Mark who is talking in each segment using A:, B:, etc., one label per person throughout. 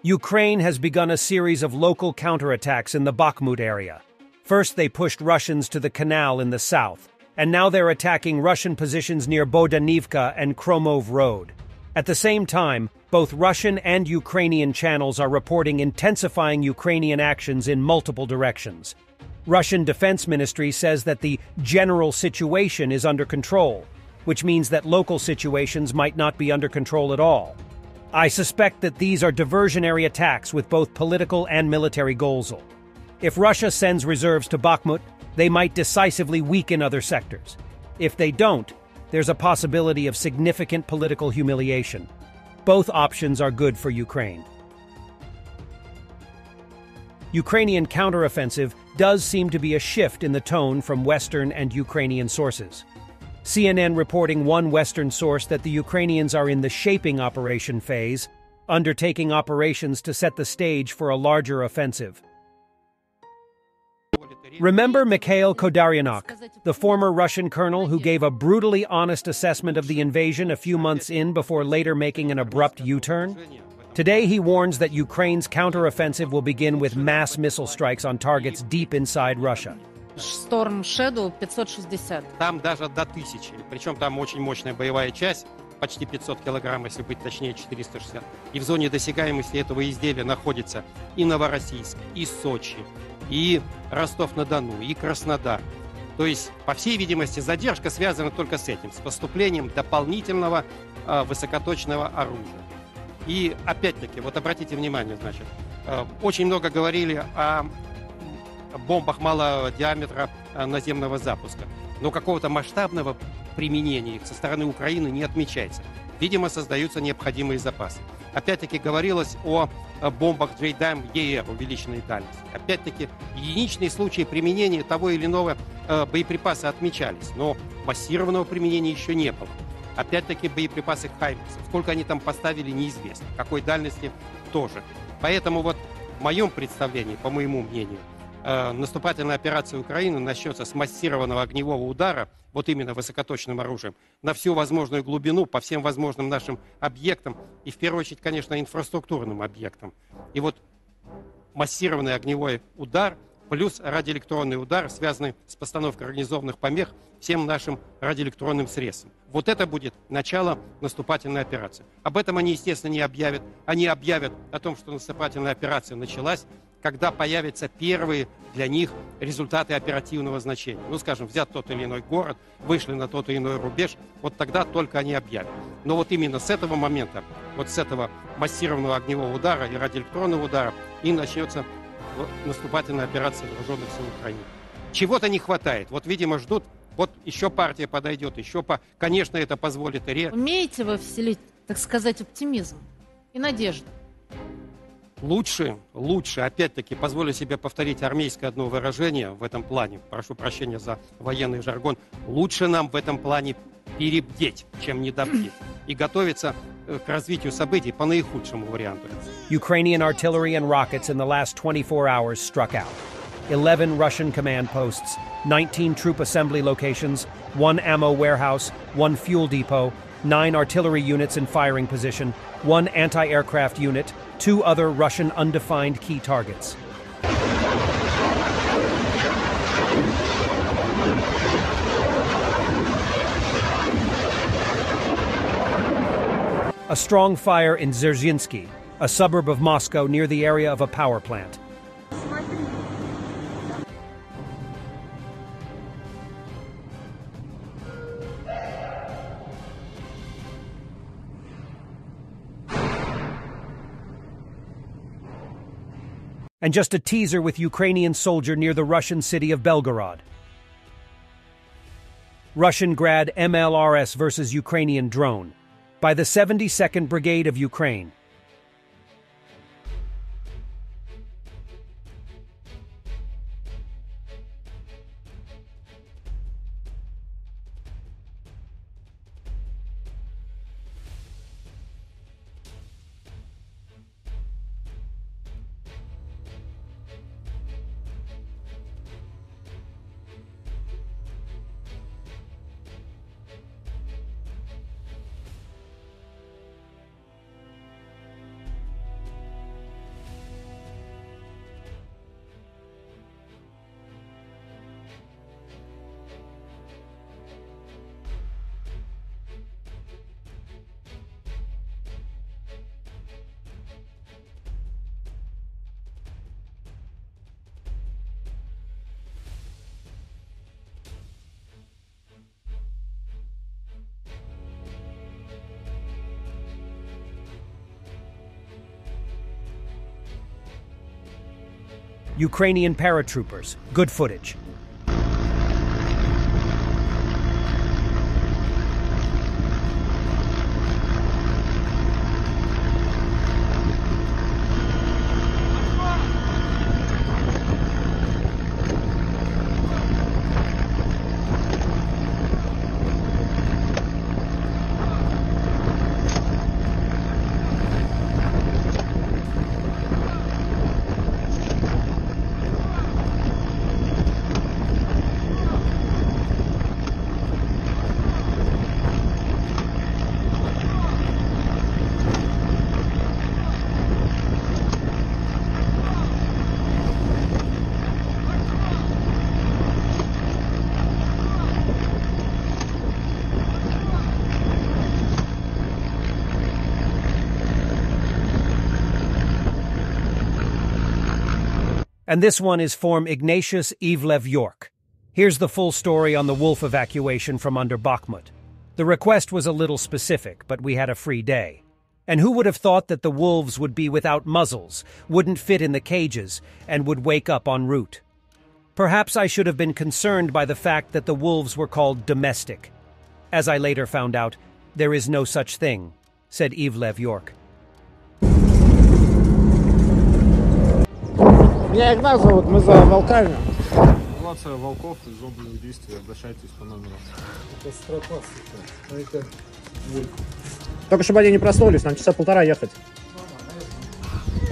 A: Ukraine has begun a series of local counterattacks in the Bakhmut area. First, they pushed Russians to the canal in the south, and now they're attacking Russian positions near Bodanivka and Kromov Road. At the same time, both Russian and Ukrainian channels are reporting intensifying Ukrainian actions in multiple directions. Russian Defense Ministry says that the general situation is under control, which means that local situations might not be under control at all. I suspect that these are diversionary attacks with both political and military goals. If Russia sends reserves to Bakhmut, they might decisively weaken other sectors. If they don't, there's a possibility of significant political humiliation. Both options are good for Ukraine. Ukrainian counteroffensive does seem to be a shift in the tone from Western and Ukrainian sources. CNN reporting one Western source that the Ukrainians are in the shaping operation phase, undertaking operations to set the stage for a larger offensive. Remember Mikhail Kodaryanok, the former Russian colonel who gave a brutally honest assessment of the invasion a few months in before later making an abrupt U-turn? Today he warns that Ukraine's counteroffensive will begin with mass missile strikes on targets deep inside Russia.
B: Storm Shadow 560.
C: Там даже до 1000. Причем там очень мощная боевая часть, почти 500 килограмм, если быть точнее, 460. И в зоне досягаемости этого изделия находится и Новороссийск, и Сочи, и Ростов-на-Дону, и Краснодар. То есть, по всей видимости, задержка связана только с этим, с поступлением дополнительного высокоточного оружия. И опять-таки, вот обратите внимание, значит, очень много говорили о бомбах малого диаметра наземного запуска. Но какого-то масштабного применения их со стороны Украины не отмечается. Видимо, создаются необходимые запасы. Опять-таки говорилось о бомбах JDAM ER увеличенной дальности. Опять-таки, единичные случаи применения того или иного боеприпаса отмечались, но массированного применения еще не было. Опять-таки, боеприпасы «Хаймерс». Сколько они там поставили, неизвестно. Какой дальности тоже. Поэтому вот в моем представлении, по моему мнению, наступательная операция Украины начнется с массированного огневого удара, вот именно высокоточным оружием, на всю возможную глубину, по всем возможным нашим объектам, и в первую очередь, конечно, инфраструктурным объектам. И вот массированный огневой удар плюс радиоэлектронный удар, связанный с постановкой организованных помех всем нашим радиоэлектронным средствам. Вот это будет начало наступательной операции. Об этом они, естественно, не объявят. Они объявят о том, что наступательная операция началась, когда появятся первые для них результаты оперативного значения. Ну, скажем, взят тот или иной город, вышли на тот или иной рубеж, вот тогда только они объявят. Но вот именно с этого момента, вот с этого массированного огневого удара и радиоэлектронного удара и начнется наступательная операция вооруженных сил Украины. Чего-то не хватает. Вот, видимо, ждут, вот еще партия подойдет, Конечно, это позволит
B: Умеете вы вселить, так сказать, оптимизм и надежду?
C: Лучше, опять-таки, позволю себе повторить армейское одно выражение в этом плане, прошу прощения за военный жаргон, лучше нам в этом плане перебдеть, чем недобдеть, и готовиться к развитию событий по наихудшему варианту.
A: Ukrainian artillery and rockets in the last 24 hours struck out. 11 Russian command posts, 19 troop assembly locations, 1 ammo warehouse, 1 fuel depot, 9 artillery units in firing position, 1 anti-aircraft unit, 2 other Russian undefined key targets. A strong fire in Dzerzhinsky, a suburb of Moscow near the area of a power plant. And just a teaser with Ukrainian soldier near the Russian city of Belgorod. Russian Grad MLRS versus Ukrainian drone by the 72nd Brigade of Ukraine. Ukrainian paratroopers. Good footage. And this one is from Ignatius Ivlev York. Here's the full story on the wolf evacuation from under Bakhmut. The request was a little specific, but we had a free day. And who would have thought that the wolves would be without muzzles, wouldn't fit in the cages, and would wake up en route? Perhaps I should have been concerned by the fact that the wolves were called domestic. As I later found out, there is no such thing, said Ivlev York.
D: Меня Игнат зовут, мы за волками. Эвакуация волков из зомбовых действий, обращайтесь по номеру. Это стропа, это вольф. Только чтобы они не проснулись, нам часа полтора ехать.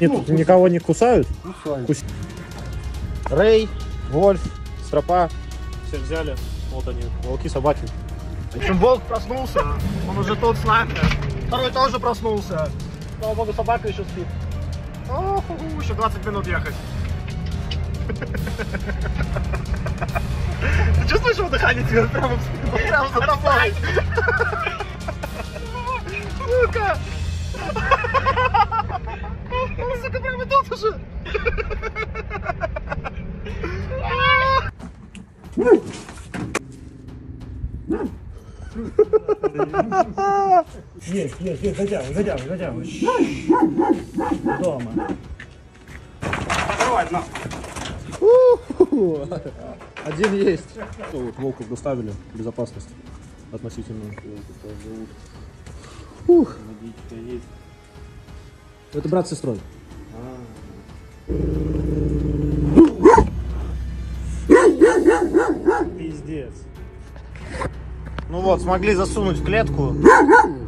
D: Нет, тут никого не кусают? Кусают. Рэй, Вольф, стропа, всех взяли. Вот они, волки, собаки. В общем, волк проснулся, он уже тут с нами. Второй тоже проснулся. Слава богу, собака еще спит. Ох, еще 20 минут ехать. Ты чувствуешь его дыхание тебе прямо в спину? Прямо за тобой. Сука! Он, сука, прямо тут уже. Есть, затягивай. Дома. Давай, на. Один есть. Вот, волков доставили, безопасность относительно. Это брат с сестрой. Пиздец. Ну вот, смогли засунуть в клетку.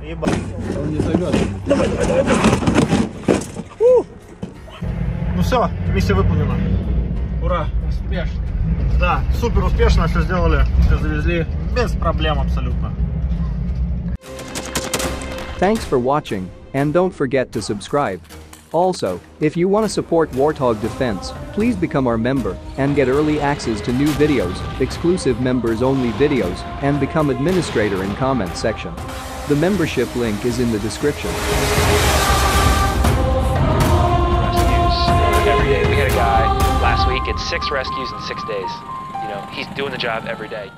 D: Ебать. Он не зайдет. Давай. Ну все, миссия выполнена. Ура. Успешно. Да, супер успешно все сделали, все завезли. Без проблем абсолютно.
E: Thanks for watching, and don't forget to subscribe. Also, if you want to support Warthog Defense, please become our member and get early access to new videos, exclusive members-only videos, and become administrator in comment section. The membership link is in the description.
F: Rescues every day. We had a guy last week, it's 6 rescues in 6 days. You know, he's doing the job every day.